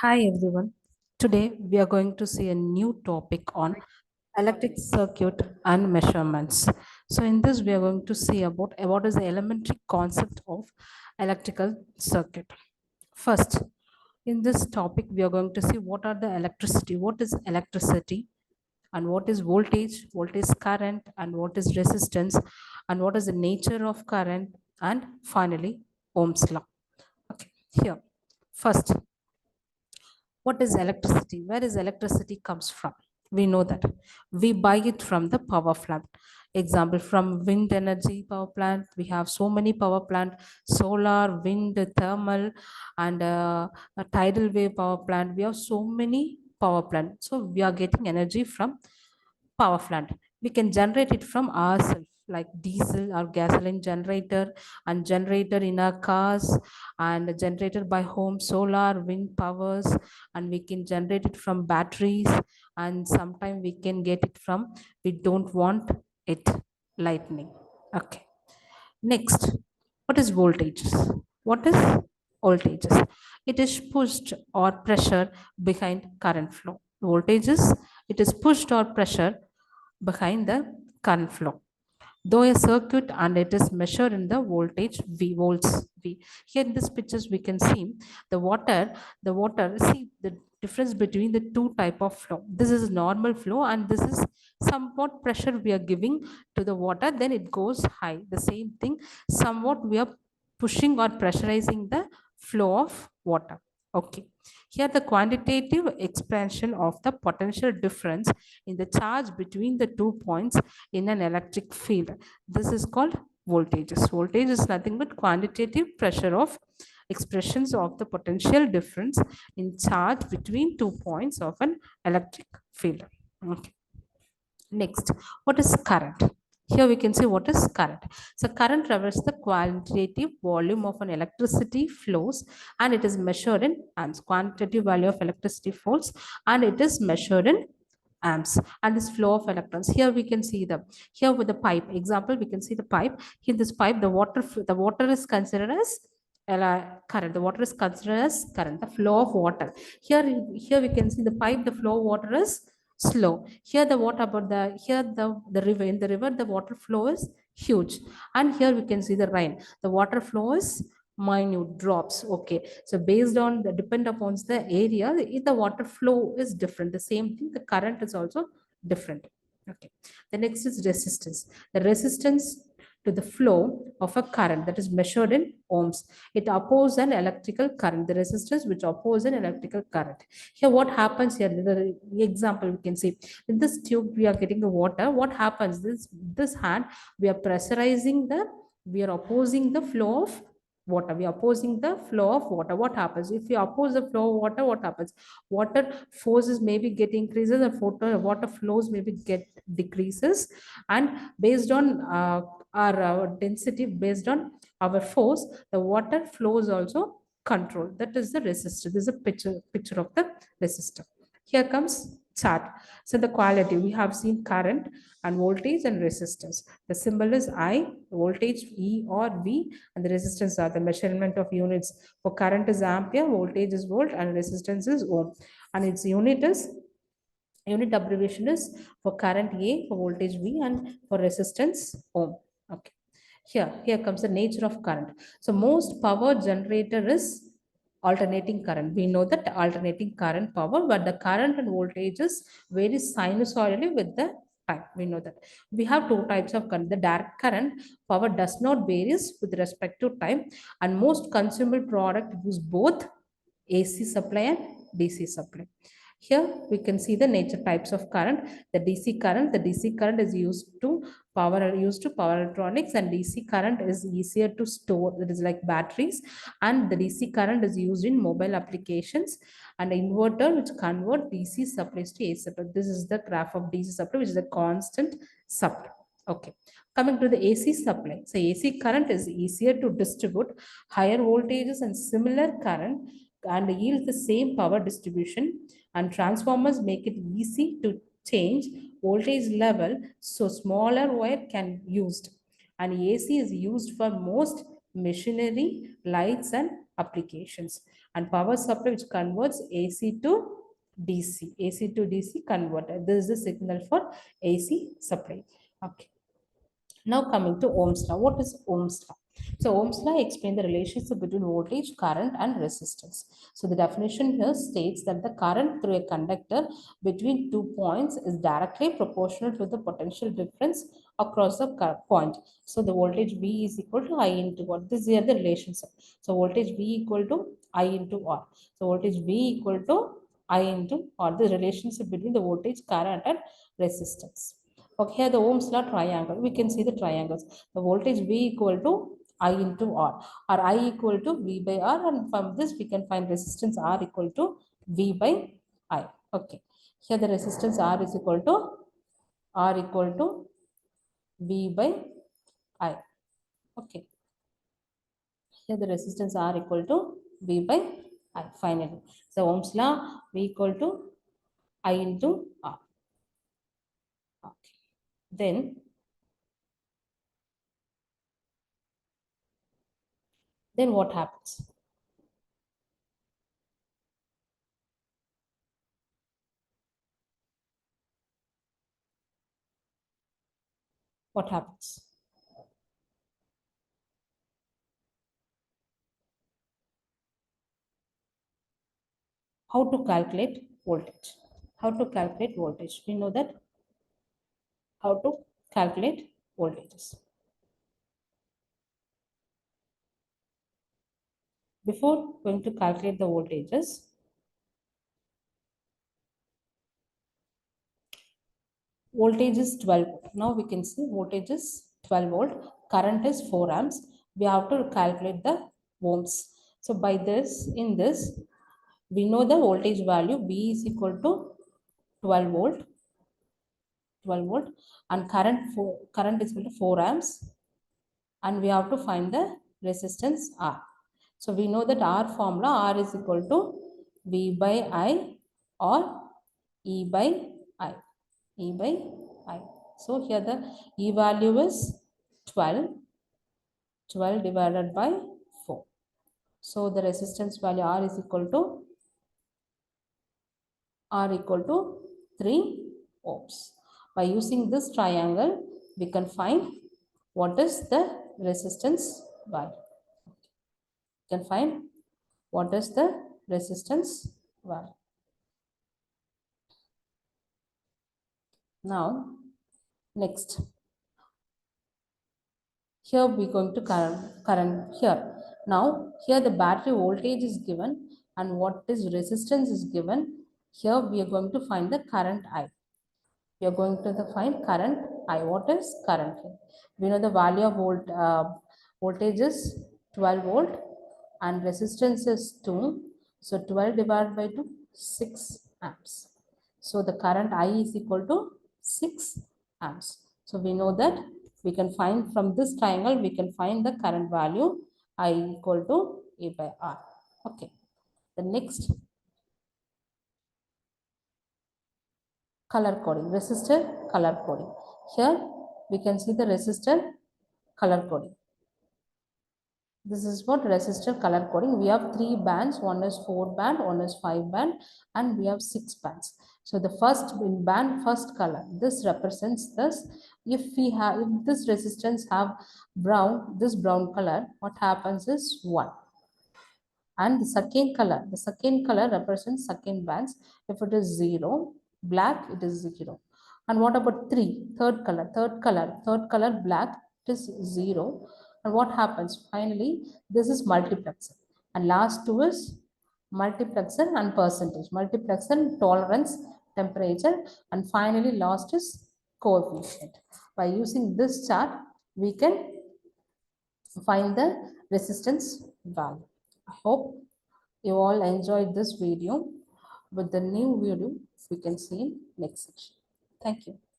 Hi everyone. Today we are going to see a new topic on electric circuit and measurements. So in this we are going to see about what is the elementary concept of electrical circuit. First, in this topic we are going to see what are the electricity, what is electricity and what is voltage, what is current and what is resistance and what is the nature of current and finally Ohm's law. Okay, here. First, what is electricity? Where is electricity comes from? We know that we buy it from the power plant. Example, from wind energy power plant, we have so many power plant: solar, wind, thermal, and a tidal wave power plant. We have so many power plant, so we are getting energy from power plant. We can generate it from ourselves, like diesel or gasoline generator, and generator in our cars, and generated by home, solar, wind powers, and we can generate it from batteries, and sometimes we can get it from, we don't want it, lightning. Okay. Next, what is voltages? What is voltages? It is pushed or pressure behind current flow. Voltages, it is pushed or pressure behind the current flow. Though a circuit and it is measured in the voltage V, volts V. Here in this pictures we can see the water, see the difference between the two type of flow. This is normal flow and this is somewhat pressure we are giving to the water, then it goes high. The same thing, somewhat we are pushing or pressurizing the flow of water. Okay. Here the quantitative expansion of the potential difference in the charge between the 2 points in an electric field. This is called voltages. Voltage is nothing but quantitative pressure of expressions of the potential difference in charge between 2 points of an electric field. Okay. Next, what is current? Here we can see what is current. So current refers the quantitative volume of an electricity flows and it is measured in amps. Quantitative value of electricity flows and it is measured in amps, and this flow of electrons. Here we can see the, here with the pipe example we can see the pipe. Here this pipe, the water is considered as current. The water is considered as current, the flow of water. Here we can see the pipe, the flow of water is slow. Here the water about the, here the river, in the river the water flow is huge, and here we can see the rain, the water flow is minute drops. Okay, so based on the, depend upon the area, the water flow is different. The same thing, the current is also different. Okay, the next is resistance. The resistance to the flow of a current, that is measured in ohms. It opposes an electrical current, the resistance which opposes an electrical current. Here what happens, here the example we can see, in this tube we are getting the water. What happens, this hand we are pressurizing the, we are opposing the flow of water, we are opposing the flow of water. What happens if we oppose the flow of water? What happens, water forces maybe get increases and water flows maybe get decreases, and based on our density, based on our force, the water flows also control. That is the resistor. This is a picture of the resistor. Here comes chart. So the quality, we have seen current and voltage and resistance. The symbol is I, voltage E or V, and the resistance are the measurement of units. For current is ampere, voltage is volt, and resistance is ohm. And its unit abbreviation is for current A, for voltage V, and for resistance ohm. Okay. Here comes the nature of current. So most power generator is alternating current. We know that alternating current power, but the current and voltages vary sinusoidally with the time. We know that. We have two types of current. The direct current power does not varies with respect to time, and most consumable product use both AC supply and DC supply. Here we can see the nature types of current. The DC current is used to power electronics, and DC current is easier to store. It is like batteries, and the DC current is used in mobile applications, and inverter which convert DC supplies to AC supply. This is the graph of DC supply, which is a constant supply. Okay. Coming to the AC supply. So AC current is easier to distribute higher voltages and similar current and yield the same power distribution, and transformers make it easy to change voltage level so smaller wire can used, and AC is used for most machinery, lights, and applications. And power supply, which converts AC to DC. AC to DC converter. This is the signal for AC supply. Okay. Now coming to Ohm's law. What is Ohm's law? So Ohm's law explains the relationship between voltage, current, and resistance. So the definition here states that the current through a conductor between 2 points is directly proportional to the potential difference across the point. So the voltage V is equal to I into R. This is here the relationship. So voltage V equal to I into R. So voltage V equal to I into R. The relationship between the voltage, current, and resistance. Okay, here the Ohm's law triangle. We can see the triangles. The voltage V equal to I into R, or I equal to V by R, and from this we can find resistance R equal to V by I. Okay, here the resistance R equal to V by I. Okay, here the resistance R equal to V by I. Finally, so Ohm's law V equal to I into R. Okay, then what happens? What happens? How to calculate voltage? How to calculate voltage? We know that how to calculate voltages. Before going to calculate the voltages, voltage is 12 volt. Now we can see voltage is 12 volt, current is 4 amps. We have to calculate the ohms. So by this, in this, we know the voltage value V is equal to 12 volt, 12 volt, and current is equal to 4 amps, and we have to find the resistance R. So we know that R formula R is equal to V by I or E by I. E by I. So here the E value is 12, 12 divided by 4. So the resistance value R equal to 3 ohms. By using this triangle, we can find what is the resistance value. We can find what is the resistance value. Now, next. Here we are going to current here. Now, here the battery voltage is given and what is resistance is given. Here we are going to find the current I. We are going to find current I. What is current here? We know the value of voltage is 12 volt and resistance is 2. So 12 divided by 2, 6 amps. So the current I is equal to 6 amps. So we know that we can find from this triangle, we can find the current value I equal to A by R. Okay. The next, color coding, resistor color coding. Here we can see the resistor color coding. This is what resistor color coding. We have 3 bands. One is 4 band, one is 5 band, and we have 6 bands. So the first in band, first color, this represents this. If this resistance have brown, this brown color, what happens is 1. And the second color represents second bands. If it is 0, black, it is 0. And what about 3? Third color black, it is 0. And what happens? Finally, this is multiplexer. And last two is multiplexer and percentage. Multiplexer, tolerance, temperature, and finally last is coefficient. By using this chart, we can find the resistance value. I hope you all enjoyed this video. With the new video, we can see in next section. Thank you.